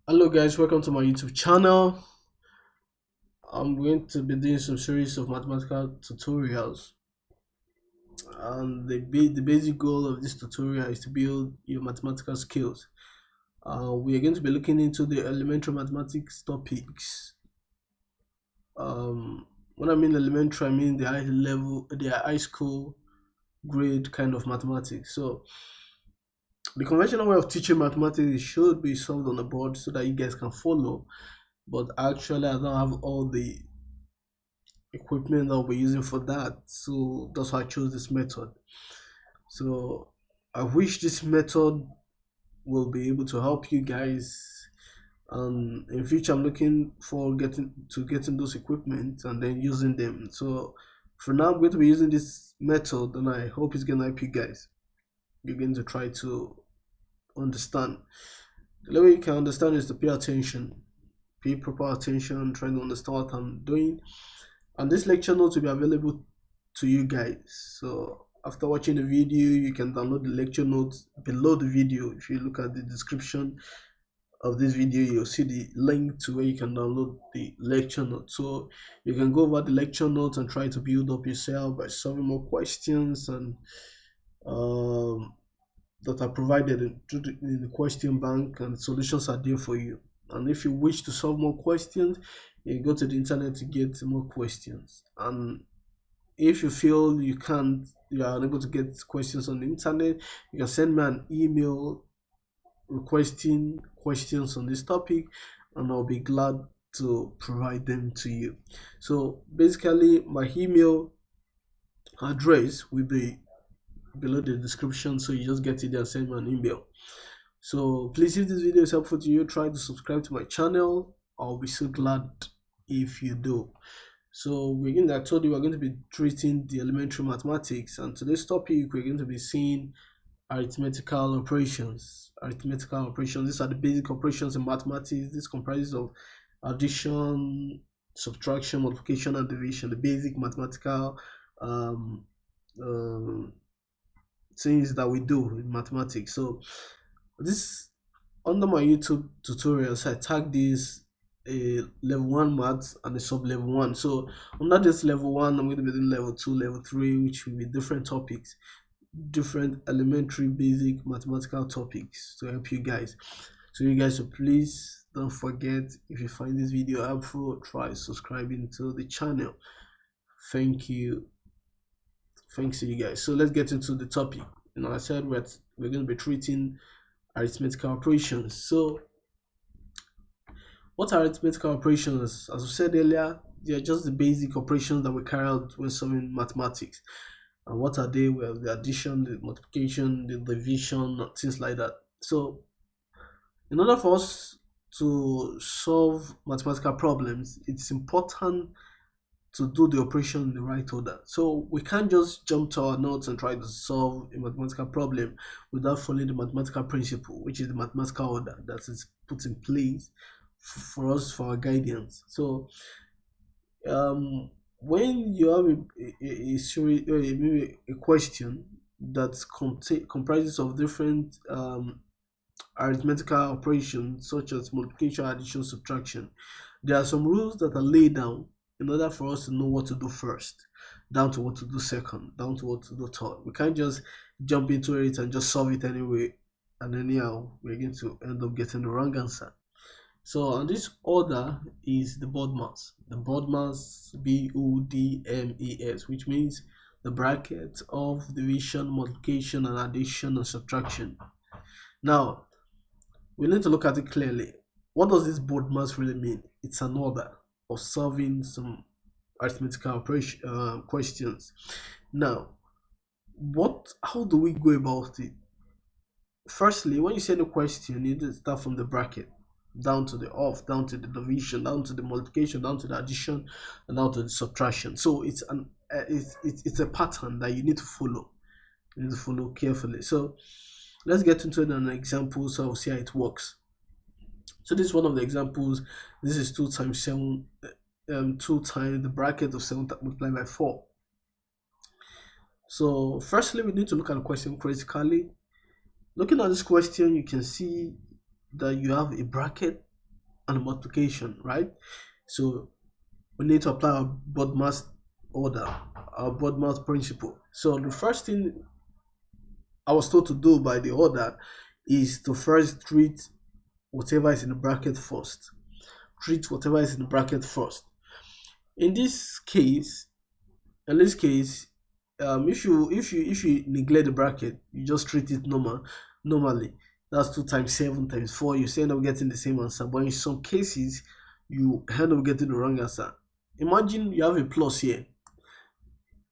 Hello guys, welcome to my YouTube channel. I'm going to be doing some series of mathematical tutorials, and the basic goal of this tutorial is to build your mathematical skills. We are going to be looking into the elementary mathematics topics. When I mean elementary, I mean the high level, the high school grade kind of mathematics. So the conventional way of teaching mathematics should be solved on the board so that you guys can follow. But actually, I don't have all the equipment that we're using for that, so that's why I chose this method. So I wish this method will be able to help you guys, and in future I'm looking for getting those equipment and then using them. So for now I'm going to be using this method, and I hope it's gonna help you guys. You're going to try to understand. The way you can understand is to pay attention, pay proper attention, trying to understand what I'm doing. And this lecture notes will be available to you guys. So after watching the video, you can download the lecture notes below the video. If you look at the description of this video, you'll see the link to where you can download the lecture notes. So you can go over the lecture notes and try to build up yourself by solving more questions and that are provided in the question bank, and solutions are there for you. And if you wish to solve more questions, you go to the internet to get more questions. And if you feel you are unable to get questions on the internet, you can send me an email requesting questions on this topic, and I'll be glad to provide them to you. So basically, my email address will be below the description, so you just get it there and send me an email. So please, if this video is helpful to you, try to subscribe to my channel. I'll be so glad if you do. So I told you we're going to be treating the elementary mathematics, and today's topic we're going to be seeing arithmetical operations. Arithmetical operations, these are the basic operations in mathematics. This comprises of addition, subtraction, multiplication, and division, the basic mathematical um, um, things that we do in mathematics. So this, under my YouTube tutorials, I tag this a level 1 maths and a sub level 1. So under this level 1, I'm going to be doing level 2, level 3, which will be different topics, different elementary basic mathematical topics to help you guys. So you guys, so please don't forget, if you find this video helpful, try subscribing to the channel. Thank you. Thanks to you guys. So let's get into the topic. I said we're going to be treating arithmetical operations. So what are arithmetical operations? As I said earlier, they are just the basic operations that we carry out when solving mathematics. And what are they? Well, the addition, the multiplication, the division, things like that. So in order for us to solve mathematical problems, it's important to do the operation in the right order. So we can't just jump to our notes and try to solve a mathematical problem without following the mathematical principle, which is the mathematical order that is put in place for us for our guidance. So when you have a series, maybe a question that comprises of different arithmetical operations such as multiplication, addition, subtraction, there are some rules that are laid down in order for us to know what to do first, down to what to do second, down to what to do third. We can't just jump into it and just solve it anyway, and anyhow we're going to end up getting the wrong answer. So, and this order is the BODMAS. The BODMAS, BODMAS, which means the bracket of division, multiplication, and addition and subtraction. Now, we need to look at it clearly. What does this BODMAS really mean? It's an order of solving some arithmetical operation questions. Now, how do we go about it? Firstly, when you send a question, you need to start from the bracket down to the off, down to the division, down to the multiplication, down to the addition, and down to the subtraction. So it's a pattern that you need to follow. You need to follow carefully. So let's get into an example so I'll see how it works. So this is one of the examples. This is 2 times 7, 2 times the bracket of 7 multiplied by 4. So firstly, we need to look at the question critically. Looking at this question, you can see that you have a bracket and multiplication, right? So we need to apply our BODMAS order, our BODMAS principle. So the first thing I was told to do by the order is to first treat whatever is in the bracket first. Treat whatever is in the bracket first. In this case, if you neglect the bracket, you just treat it normally. That's 2 times 7 times 4. You end up getting the same answer, but in some cases, you end up getting the wrong answer. Imagine you have a plus here.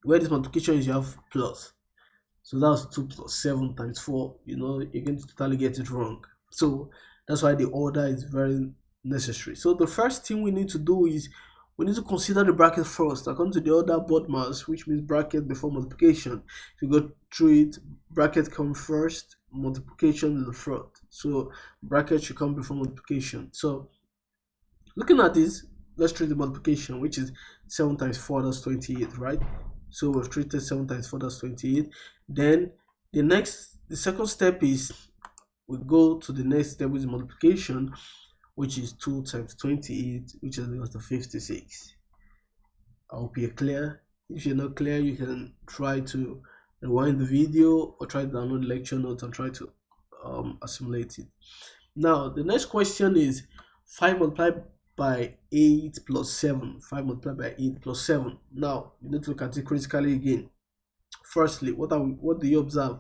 Where this multiplication is, you have plus. So that's 2 plus 7 times 4. You're going to totally get it wrong. So that's why the order is very necessary. So the first thing we need to do is we need to consider the bracket first. According to the order BODMAS, which means bracket before multiplication. If you go through it, bracket comes first, multiplication in the front. So bracket should come before multiplication. So looking at this, let's treat the multiplication, which is 7 times 4, that's 28, right? So we've treated 7 times 4, that's 28. Then the second step is we go to the next step, which is multiplication, which is 2 times 28, which is equal to 56. I hope you're clear. If you're not clear, you can try to rewind the video or try to download the lecture notes and try to assimilate it. Now, the next question is 5 multiplied by 8 plus 7. 5 multiplied by 8 plus 7. Now, you need to look at it critically again. Firstly, what do you observe?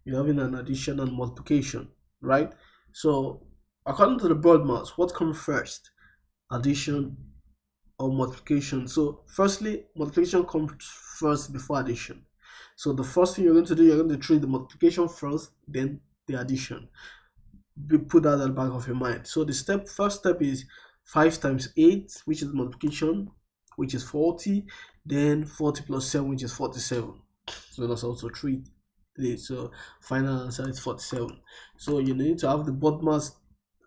You're having an addition and multiplication, right? So, according to the BODMAS, what comes first? Addition or multiplication? So, firstly, multiplication comes first before addition. So, the first thing you're going to do, you're going to treat the multiplication first, then the addition. Put that at the back of your mind. So, the first step is 5 times 8, which is multiplication, which is 40. Then 40 plus 7, which is 47. So, that's also treat. So final answer is 47. So you need to have the BODMAS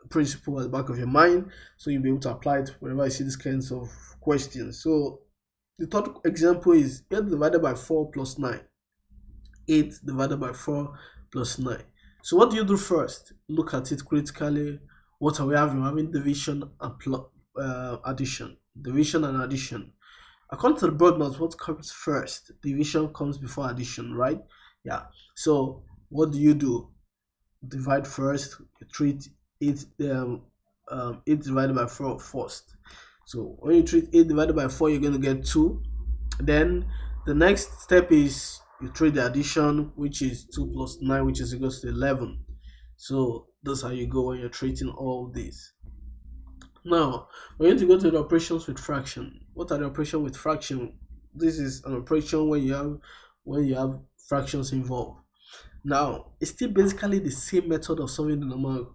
principle at the back of your mind, so you'll be able to apply it whenever you see these kinds of questions. So the third example is 8 divided by 4 plus 9. 8 divided by 4 plus 9. So what do you do first? Look at it critically. What are we having? We're having division and addition. Division and addition. According to the BODMAS, what comes first? Division comes before addition, right? Yeah. So what do? Divide first. You treat 8 divided by 4 first. So when you treat 8 divided by 4, you're going to get 2. Then the next step is you treat the addition, which is 2 plus 9, which is equals to 11. So that's how you go when you're treating all these. Now we're going to go to the operations with fraction. What are the operations with fraction? This is an operation when you have fractions involved. Now it's still basically the same method of solving the normal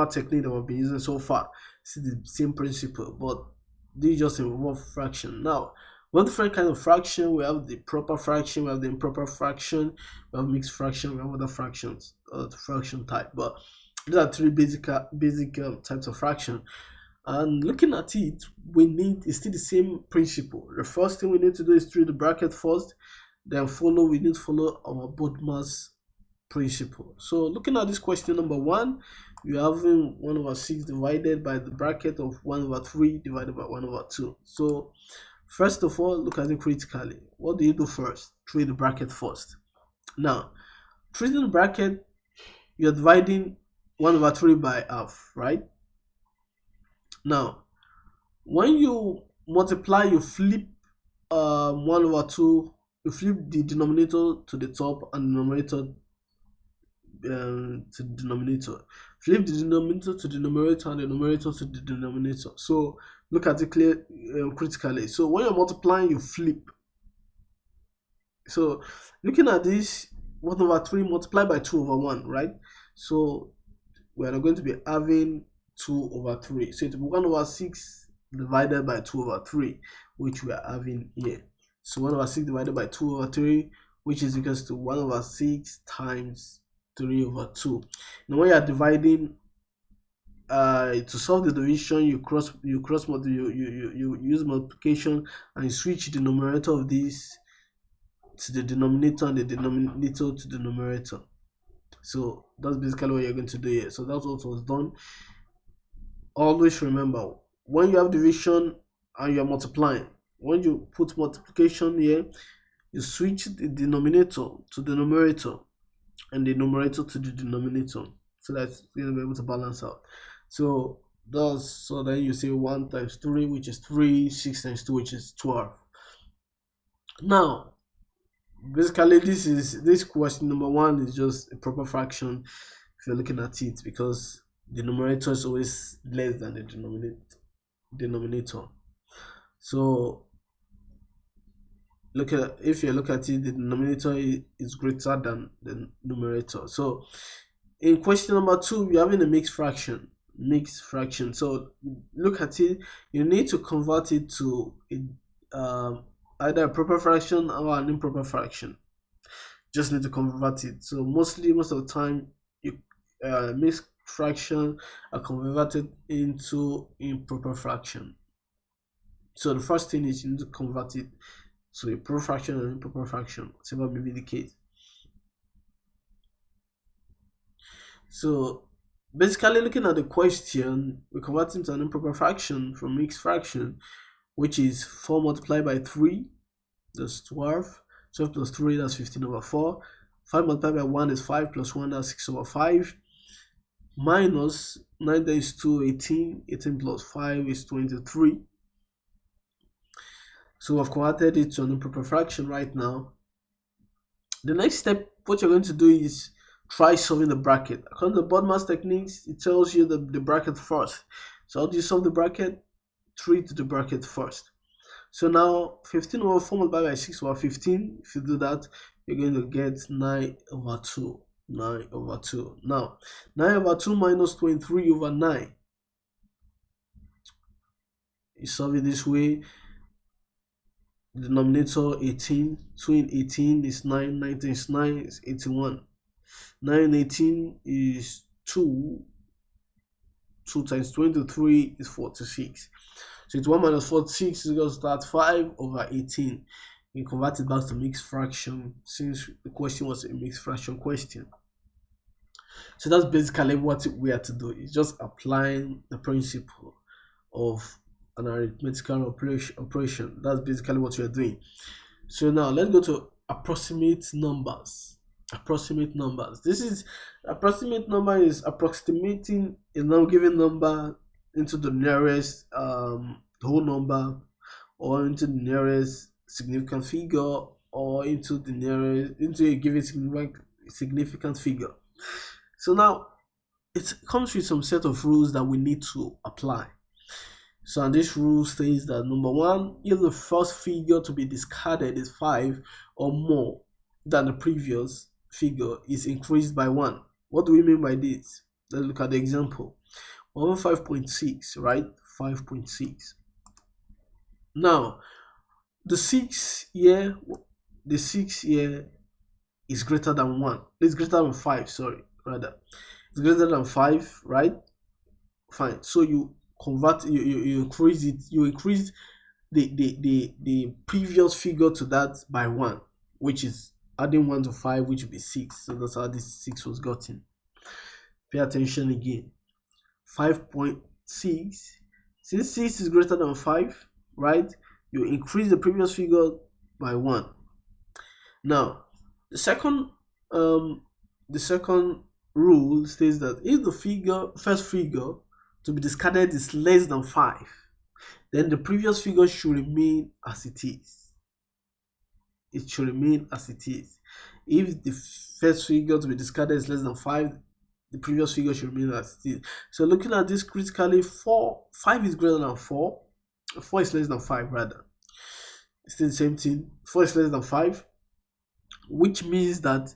technique that we've been using so far. It's the same principle, but they just involve fraction. Now we have different kinds of fraction. We have the proper fraction, we have the improper fraction, we have mixed fraction, we have other fractions, fraction type. But these are 3 basic types of fraction. And looking at it, it's still the same principle. The first thing we need to do is treat the bracket first, then we need to follow our BODMAS principle. So looking at this question number 1, you're having 1/6 divided by the bracket of 1/3 divided by 1/2. So first of all, look at it critically. What do you do first? Treat the bracket first. Now, treating the bracket, you're dividing 1/3 by half, right? Now, when you multiply, you flip 1/2. You flip the denominator to the top and the numerator to the denominator. Flip the denominator to the numerator and the numerator to the denominator. So look at it critically. So when you're multiplying, you flip. So looking at this, 1/3 multiplied by 2/1, right? So we are going to be having 2/3. So it will be 1/6 divided by 2/3, which we are having here. So 1/6 divided by 2/3, which is equals to 1/6 times 3/2. Now when you are dividing, to solve the division, you use multiplication and you switch the numerator of this to the denominator and the denominator to the numerator. So that's basically what you're going to do here. So that's what was done. Always remember, when you have division and you're multiplying, when you put multiplication here, you switch the denominator to the numerator and the numerator to the denominator, so that you'll be able to balance out. So then you say 1 times 3, which is 3, 6 times 2, which is 12. Now basically this question number 1 is just a proper fraction if you're looking at it, because the numerator is always less than the denominator. So if you look at it, the denominator is greater than the numerator. So in question number 2, we're having a mixed fraction. So look at it, you need to convert it to either a proper fraction or an improper fraction. Just need to convert it. So most of the time, you mixed fraction are converted into improper fraction. So the first thing is you need to convert it to a proper fraction and improper fraction, whatever may be the case. So basically, looking at the question, we're converting to an improper fraction from mixed fraction, which is 4 multiplied by 3, that's 12. 12 plus 3, that's 15 over 4. 5 multiplied by 1 is 5, plus 1, that's 6 over 5. Minus 9 times 2, 18. 18 plus 5 is 23. So I've converted it to an improper fraction right now. The next step, what you're going to do is try solving the bracket. According to the BODMAS techniques, it tells you the bracket first. So how do you solve the bracket? Treat the bracket first. So now 15 over 4 multiplied by 6 over 15. If you do that, you're going to get 9 over 2. 9 over 2. Now 9 over 2 minus 23 over 9. You solve it this way. Denominator 18. 2 in 18 is 9. 9 times 9 is 81. 9 in 18 is 2. 2 times 23 is 46. So it's 1 minus 46 is equal to that 5 over 18. You convert it back to mixed fraction, since the question was a mixed fraction question. So that's basically what we are to do. It's just applying the principle of an arithmetical operation. That's basically what we are doing. So now let's go to approximate numbers. Approximate numbers. This is approximate number is approximating a given number into the nearest whole number, or into the nearest significant figure, or into a given significant figure. So now it comes with some set of rules that we need to apply. So and this rule states that number 1, if the first figure to be discarded is 5 or more than the previous figure, is increased by 1. What do we mean by this? Let's look at the example. 5.6, right? 5.6. Now the 6 here is greater than 1. It's greater than 5, sorry, rather. It's greater than 5, right? Fine. So you convert, you increase it, you increase the previous figure to that by 1, which is adding 1 to 5, which will be 6. So that's how this 6 was gotten. Pay attention again. 5.6, since 6 is greater than 5, right, you increase the previous figure by 1. Now the second rule states that if the first figure to be discarded is less than 5, then the previous figure should remain as it is. It should remain as it is. If the first figure to be discarded is less than 5, the previous figure should remain as it is. So looking at this critically, 5 is greater than 4. 4 is less than 5, rather. It's still the same thing. 4 is less than 5, which means that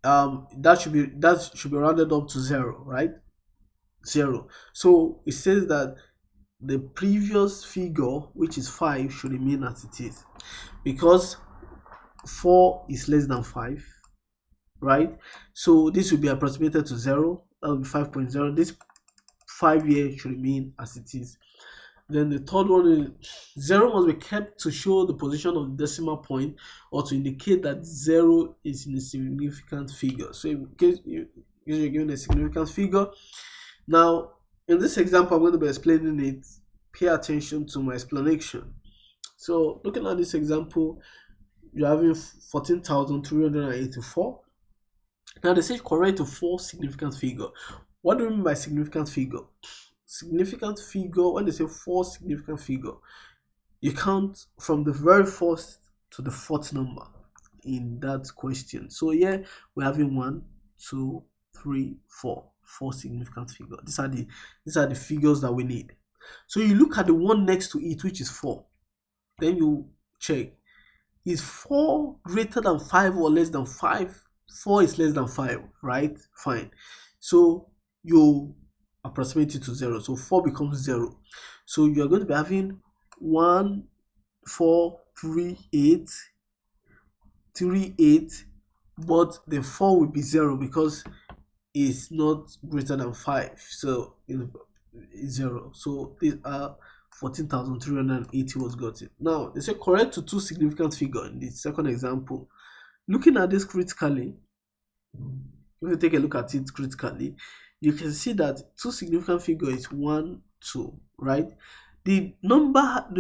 that should be rounded up to 0, right? 0. So it says that the previous figure, which is 5, should remain as it is, because 4 is less than 5, right? So this will be approximated to 0. That will be 5.0. This 5 here should remain as it is. Then the third one is 0 must be kept to show the position of the decimal point or to indicate that 0 is in a significant figure. So in case you're given a significant figure. Now, in this example, I'm going to be explaining it. Pay attention to my explanation. So looking at this example, you're having 14,384. Now they say correct to 4 significant figure. What do we mean by significant figure? Significant figure, when they say 4 significant figure, you count from the very first to the fourth number in that question. So here we're having 1, 2, 3, 4. 4 significant figure. These are the figures that we need. So you look at the one next to it, which is 4. Then you check, is 4 greater than 5 or less than 5? 4 is less than 5, right? Fine. So you approximate it to 0. So 4 becomes 0. So you're going to be having 1, 4, 3, 8, 3, 8, but the 4 will be 0 because it's not greater than 5. So it's 0. So these are 14,380 was got it. Now they say correct to 2 significant figure in the second example. Looking at this critically, if you take a look at it critically, you can see that 2 significant figure is 1, 2, right? The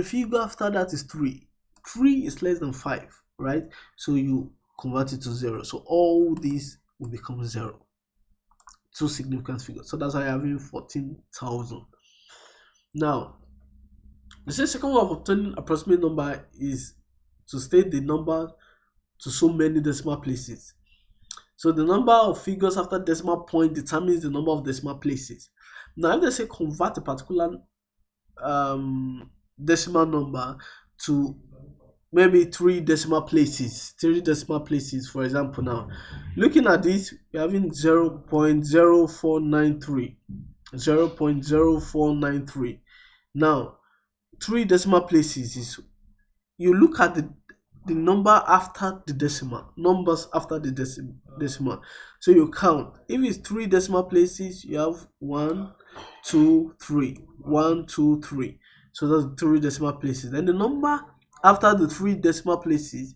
figure after that is 3. 3 is less than 5, right? So you convert it to 0. So all these will become 0. 2 significant figures. So that's why I'm having 14,000. Now, the second way of obtaining approximate number is to state the number to so many decimal places. So the number of figures after decimal point determines the number of decimal places. Now, if they say convert a particular decimal number to maybe 3 decimal places, for example, now looking at this, we're having 0.0493. Now 3 decimal places is, you look at the number after the decimal, numbers after the decimal. So you count. If it's 3 decimal places, you have 1, 2, 3, 1, 2, 3. So that's 3 decimal places. Then the number after the 3 decimal places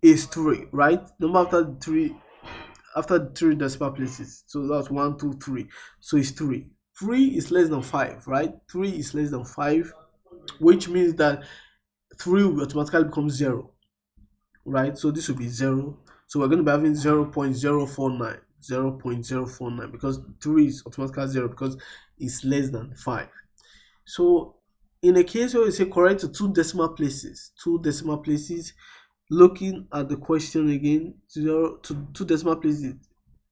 is 3, right? Number after the 3 decimal places. So that's 1, 2, 3. So it's 3. 3 is less than 5, right? 3 is less than 5, which means that 3 will automatically become 0, right? So this will be 0. So we're going to be having 0.049 because 3 is automatically 0 because it's less than 5. So in a case where we say correct to 2 decimal places, looking at the question again, 0 to 2 decimal places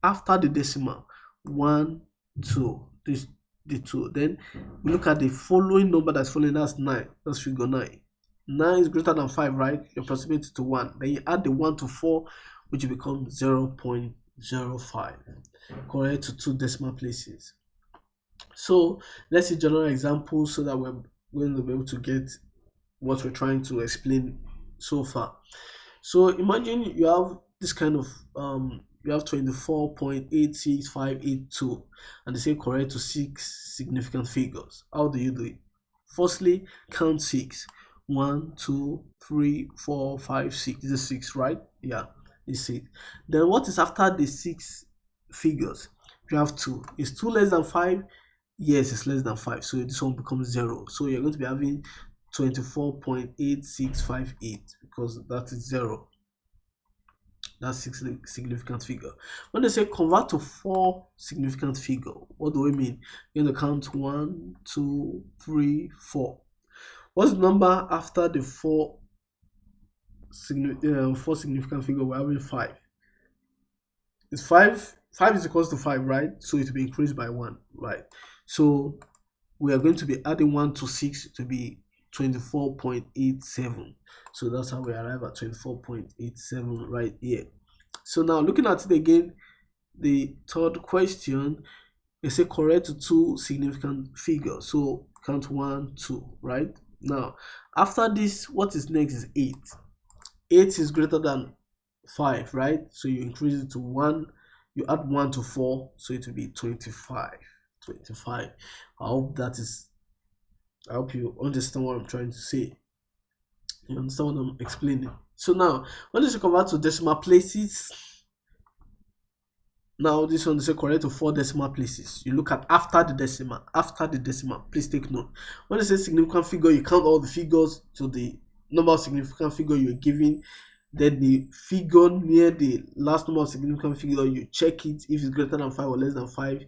after the decimal, 1, 2, this the 2. Then we look at the following number that's following, that's 9. That's figure 9. 9 is greater than 5, right? You approximate it to 1. Then you add the 1 to 4, which will become 0.05. Correct to 2 decimal places. So let's see general examples so that we're going to be able to get what we're trying to explain so far. So imagine you have this kind of you have 24.86582 and they say correct to 6 significant figures. How do you do it? Firstly, count 6. 1, 2, 3, 4, 5, 6. This is 6, right? Yeah, it's 6. Then what is after the 6 figures? You have 2. Is 2 less than 5? Yes, it's less than 5. So this one becomes 0. So you're going to be having 24.8658 because that is 0. That's 6 significant figure. When they say convert to 4 significant figure, what do we mean? You're going to count 1, 2, 3, 4. What's the number after the 4 significant figure? We're having 5. It's 5. 5 is equals to 5, right? So it will be increased by 1, right? So we are going to be adding 1 to 6 to be 24.87. So that's how we arrive at 24.87 right here. So now looking at it again, the third question, they say correct to 2 significant figures. So count 1, 2, right? Now after this, what is next is 8. 8 is greater than 5, right? So you increase it to 1, you add 1 to 4, so it will be 25. I hope that is I hope you understand what I'm trying to say. You understand what I'm explaining. So now, when you convert to decimal places, now this one is correct to 4 decimal places. You look at after the decimal. After the decimal, please take note. When you say significant figure, you count all the figures to the number of significant figure you're giving. Then the figure near the last number of significant figure, you check it if it's greater than 5 or less than 5.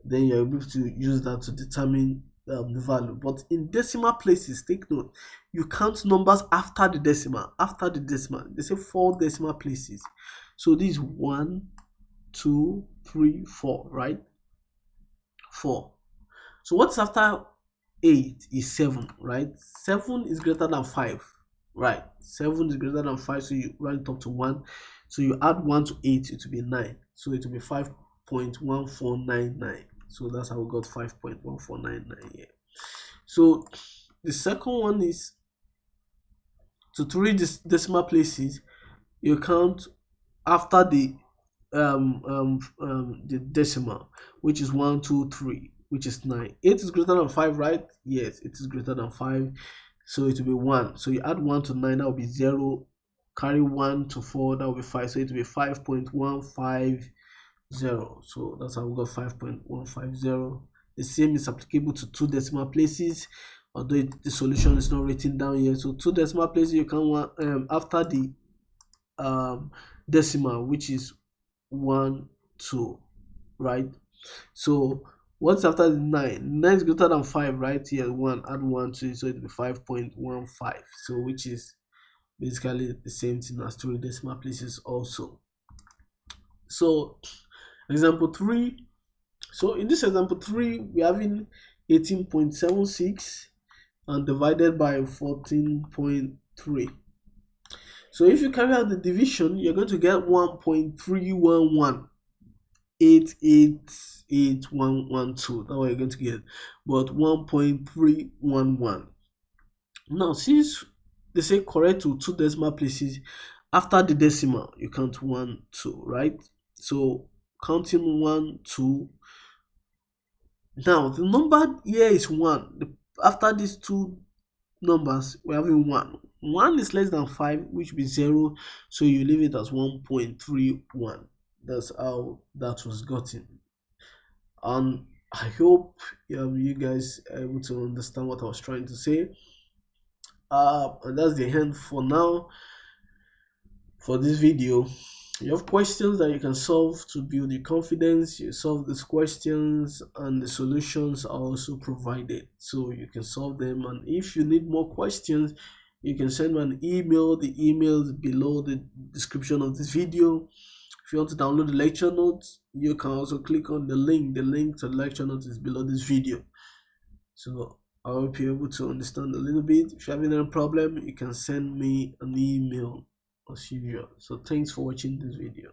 Then you're able to use that to determine the value. But in decimal places, take note, you count numbers after the decimal. After the decimal, they say 4 decimal places. So this is 1, 2, 3, 4, right? 4. So what's after 8 is 7, right? 7 is greater than 5, right? 7 is greater than 5, so you round it up to 1. So you add 1 to 8, it will be 9. So it will be 5.1499. So that's how we got 5.1499 here. So the second one is to 3 decimal places, you count after the decimal, which is 1, 2, 3, which is 9. 8 is greater than 5, right? Yes, it is greater than 5, so it will be 1. So you add 1 to 9, that will be 0. Carry 1 to 4, that will be 5. So it will be 5.150. So that's how we got 5.150. The same is applicable to 2 decimal places, although the solution is not written down here. So 2 decimal places, you can after the decimal, which is 1, 2, right? So what's after the 9? 9 is greater than 5, right? Here 1, add 1 to it, so it'll be 5.15. So which is basically the same thing as 3 decimal places also. So example 3. So in this example 3, we're having 18.76 and divided by 14.3. So if you carry out the division, you're going to get 1.311888112. That's what you're going to get. But 1.311. Now, since they say correct to 2 decimal places, after the decimal, you count 1, 2, right? So counting 1, 2. Now the number here is 1. After these 2 numbers, we're having 1. 1 is less than 5, which will be 0, so you leave it as 1.31. That's how that was gotten. And I hope you guys are able to understand what I was trying to say. And that's the end for now for this video. You have questions that you can solve to build your confidence. You solve these questions and the solutions are also provided, so you can solve them. And if you need more questions, you can send me an email. The email is below the description of this video. If you want to download the lecture notes, you can also click on the link. The link to the lecture notes is below this video. So I hope you're able to understand a little bit. If you have any problem, you can send me an email as usual. So thanks for watching this video.